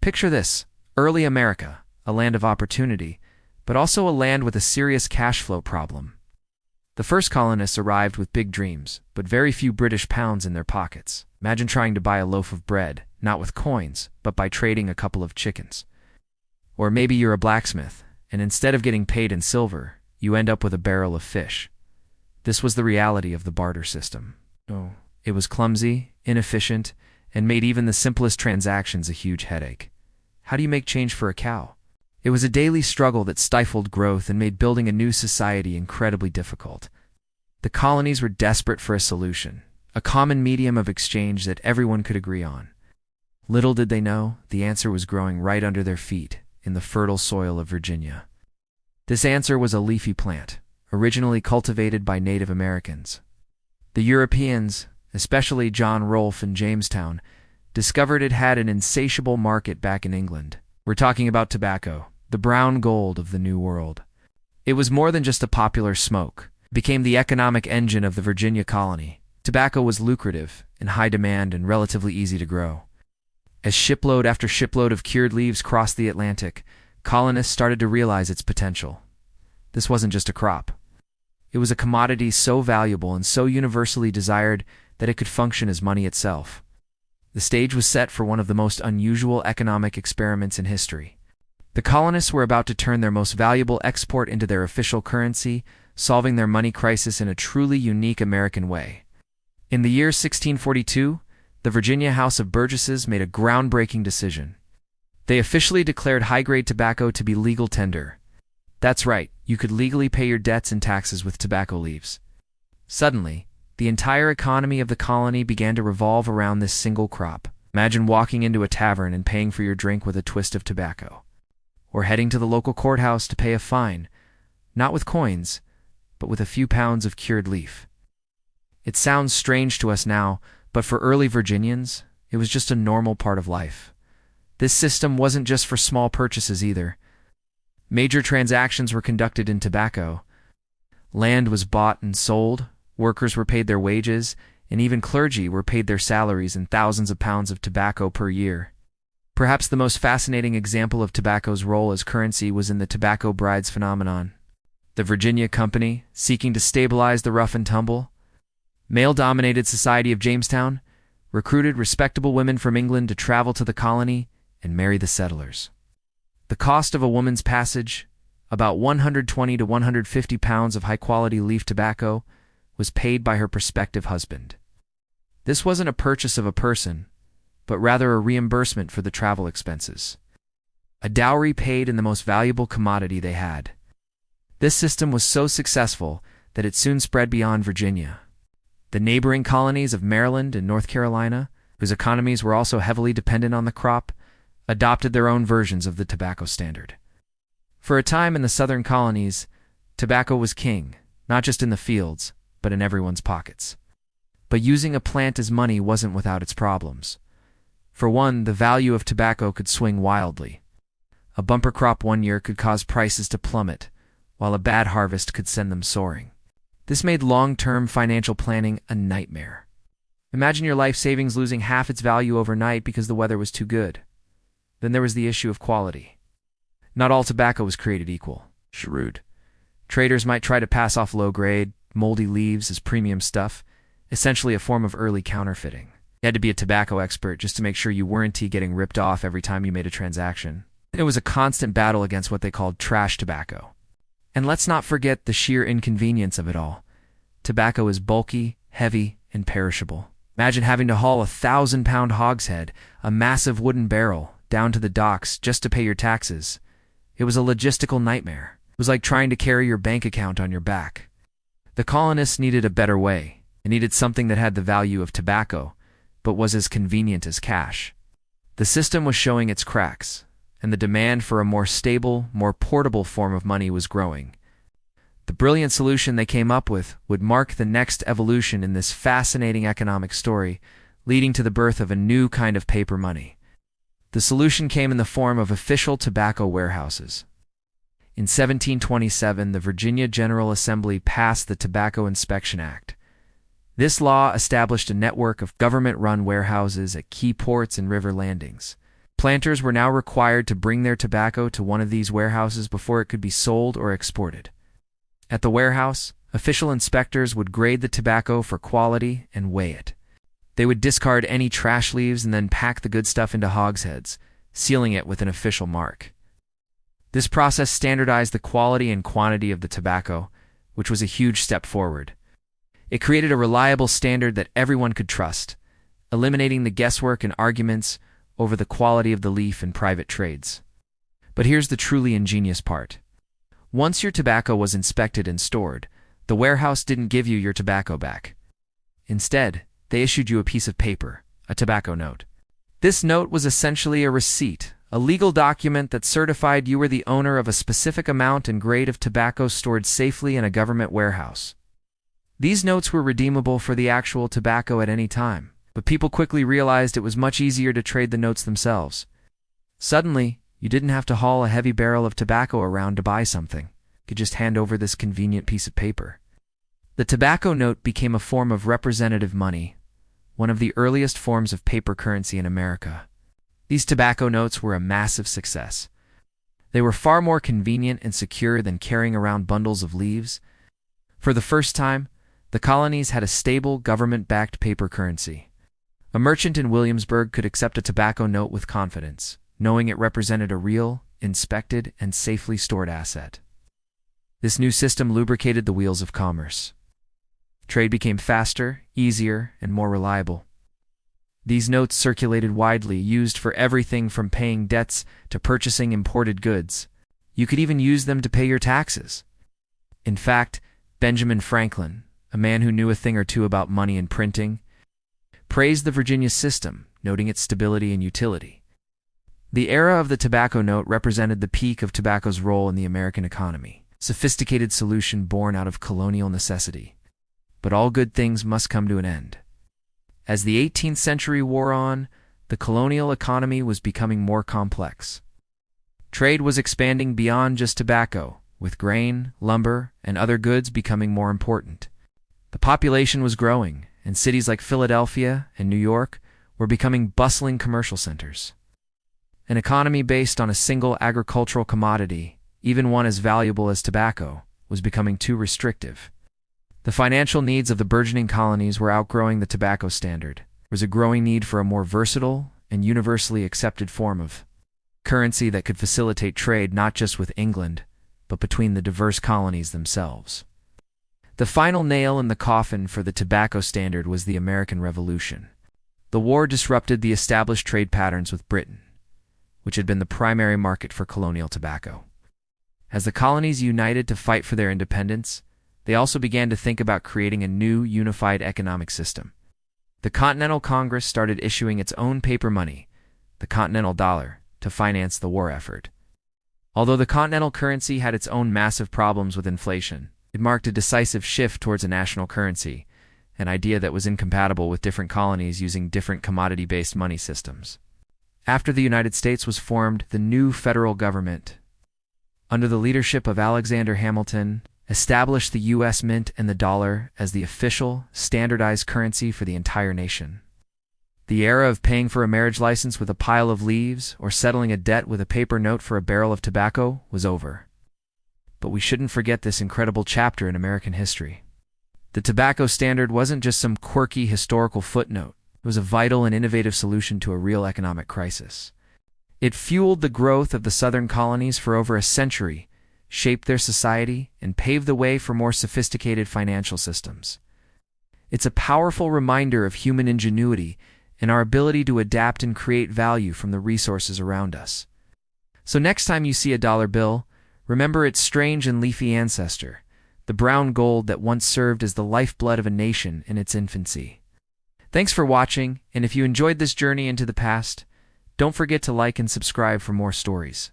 Picture this: early America, a land of opportunity, but also a land with a serious cash flow problem. The first colonists arrived with big dreams, but very few British pounds in their pockets. Imagine trying to buy a loaf of bread, not with coins, but by trading a couple of chickens. Or maybe you're a blacksmith, and instead of getting paid in silver, you end up with a barrel of fish. This was the reality of the barter system. It was clumsy, inefficient, and made even the simplest transactions a huge headache. How do you make change for a cow? It was a daily struggle that stifled growth and made building a new society incredibly difficult. The colonies were desperate for a solution, a common medium of exchange that everyone could agree on. Little did they know, the answer was growing right under their feet, in the fertile soil of Virginia. This answer was a leafy plant, originally cultivated by Native Americans. The Europeans, especially John Rolfe in Jamestown, discovered it had an insatiable market back in England. We're talking about tobacco, the brown gold of the New World. It was more than just a popular smoke. It became the economic engine of the Virginia colony. Tobacco was lucrative, in high demand, and relatively easy to grow. As shipload after shipload of cured leaves crossed the Atlantic, colonists started to realize its potential. This wasn't just a crop. It was a commodity so valuable and so universally desired that it could function as money itself. The stage was set for one of the most unusual economic experiments in history. The colonists were about to turn their most valuable export into their official currency, solving their money crisis in a truly unique American way. In the year 1642, the Virginia House of Burgesses made a groundbreaking decision. They officially declared high-grade tobacco to be legal tender. That's right, you could legally pay your debts and taxes with tobacco leaves. Suddenly, the entire economy of the colony began to revolve around this single crop. Imagine walking into a tavern and paying for your drink with a twist of tobacco. Or heading to the local courthouse to pay a fine, not with coins, but with a few pounds of cured leaf. It sounds strange to us now, but for early Virginians, it was just a normal part of life. This system wasn't just for small purchases either. Major transactions were conducted in tobacco. Land was bought and sold, workers were paid their wages, and even clergy were paid their salaries in thousands of pounds of tobacco per year. Perhaps the most fascinating example of tobacco's role as currency was in the tobacco brides phenomenon. The Virginia Company, seeking to stabilize the rough and tumble, male-dominated society of Jamestown, recruited respectable women from England to travel to the colony and marry the settlers. The cost of a woman's passage, about 120 to 150 pounds of high-quality leaf tobacco, was paid by her prospective husband. This wasn't a purchase of a person, but rather a reimbursement for the travel expenses. A dowry paid in the most valuable commodity they had. This system was so successful that it soon spread beyond Virginia. The neighboring colonies of Maryland and North Carolina, whose economies were also heavily dependent on the crop, adopted their own versions of the tobacco standard. For a time in the southern colonies, tobacco was king, not just in the fields, but in everyone's pockets. But using a plant as money wasn't without its problems. For one, the value of tobacco could swing wildly. A bumper crop one year could cause prices to plummet, while a bad harvest could send them soaring. This made long-term financial planning a nightmare. Imagine your life savings losing half its value overnight because the weather was too good. Then there was the issue of quality. Not all tobacco was created equal. Shrewd. Traders might try to pass off low-grade, moldy leaves as premium stuff, essentially a form of early counterfeiting. You had to be a tobacco expert just to make sure you weren't getting ripped off every time you made a transaction. It was a constant battle against what they called trash tobacco. And let's not forget the sheer inconvenience of it all. Tobacco is bulky, heavy, and perishable. Imagine having to haul a 1,000-pound hogshead, a massive wooden barrel, down to the docks just to pay your taxes. It was a logistical nightmare. It was like trying to carry your bank account on your back. The colonists needed a better way. They needed something that had the value of tobacco, but was as convenient as cash. The system was showing its cracks, and the demand for a more stable, more portable form of money was growing. The brilliant solution they came up with would mark the next evolution in this fascinating economic story, leading to the birth of a new kind of paper money. The solution came in the form of official tobacco warehouses. In 1727, the Virginia General Assembly passed the Tobacco Inspection Act. This law established a network of government-run warehouses at key ports and river landings. Planters were now required to bring their tobacco to one of these warehouses before it could be sold or exported. At the warehouse, official inspectors would grade the tobacco for quality and weigh it. They would discard any trash leaves and then pack the good stuff into hogsheads, sealing it with an official mark. This process standardized the quality and quantity of the tobacco, which was a huge step forward. It created a reliable standard that everyone could trust, eliminating the guesswork and arguments over the quality of the leaf in private trades. But here's the truly ingenious part. Once your tobacco was inspected and stored, the warehouse didn't give you your tobacco back. Instead, they issued you a piece of paper, a tobacco note. This note was essentially a receipt, a legal document that certified you were the owner of a specific amount and grade of tobacco stored safely in a government warehouse. These notes were redeemable for the actual tobacco at any time, but people quickly realized it was much easier to trade the notes themselves. Suddenly, you didn't have to haul a heavy barrel of tobacco around to buy something. You could just hand over this convenient piece of paper. The tobacco note became a form of representative money, one of the earliest forms of paper currency in America. These tobacco notes were a massive success. They were far more convenient and secure than carrying around bundles of leaves. For the first time, the colonies had a stable, government-backed paper currency. A merchant in Williamsburg could accept a tobacco note with confidence, knowing it represented a real, inspected, and safely stored asset. This new system lubricated the wheels of commerce. Trade became faster, easier, and more reliable. These notes circulated widely, used for everything from paying debts to purchasing imported goods. You could even use them to pay your taxes. In fact, Benjamin Franklin, a man who knew a thing or two about money and printing, praised the Virginia system, noting its stability and utility. The era of the tobacco note represented the peak of tobacco's role in the American economy, a sophisticated solution born out of colonial necessity. But all good things must come to an end. As the 18th century wore on, the colonial economy was becoming more complex. Trade was expanding beyond just tobacco, with grain, lumber, and other goods becoming more important. The population was growing, and cities like Philadelphia and New York were becoming bustling commercial centers. An economy based on a single agricultural commodity, even one as valuable as tobacco, was becoming too restrictive. The financial needs of the burgeoning colonies were outgrowing the tobacco standard. There was a growing need for a more versatile and universally accepted form of currency that could facilitate trade not just with England, but between the diverse colonies themselves. The final nail in the coffin for the tobacco standard was the American Revolution. The war disrupted the established trade patterns with Britain, which had been the primary market for colonial tobacco. As the colonies united to fight for their independence, they also began to think about creating a new, unified economic system. The Continental Congress started issuing its own paper money, the Continental Dollar, to finance the war effort. Although the Continental currency had its own massive problems with inflation, it marked a decisive shift towards a national currency, an idea that was incompatible with different colonies using different commodity-based money systems. After the United States was formed, the new federal government, under the leadership of Alexander Hamilton, established the U.S. Mint and the dollar as the official, standardized currency for the entire nation. The era of paying for a marriage license with a pile of leaves or settling a debt with a paper note for a barrel of tobacco was over. But we shouldn't forget this incredible chapter in American history. The tobacco standard wasn't just some quirky historical footnote. It was a vital and innovative solution to a real economic crisis. It fueled the growth of the southern colonies for over a century, shaped their society, and paved the way for more sophisticated financial systems. It's a powerful reminder of human ingenuity and our ability to adapt and create value from the resources around us. So next time you see a dollar bill, remember its strange and leafy ancestor, the brown gold that once served as the lifeblood of a nation in its infancy. Thanks for watching, and if you enjoyed this journey into the past, don't forget to like and subscribe for more stories.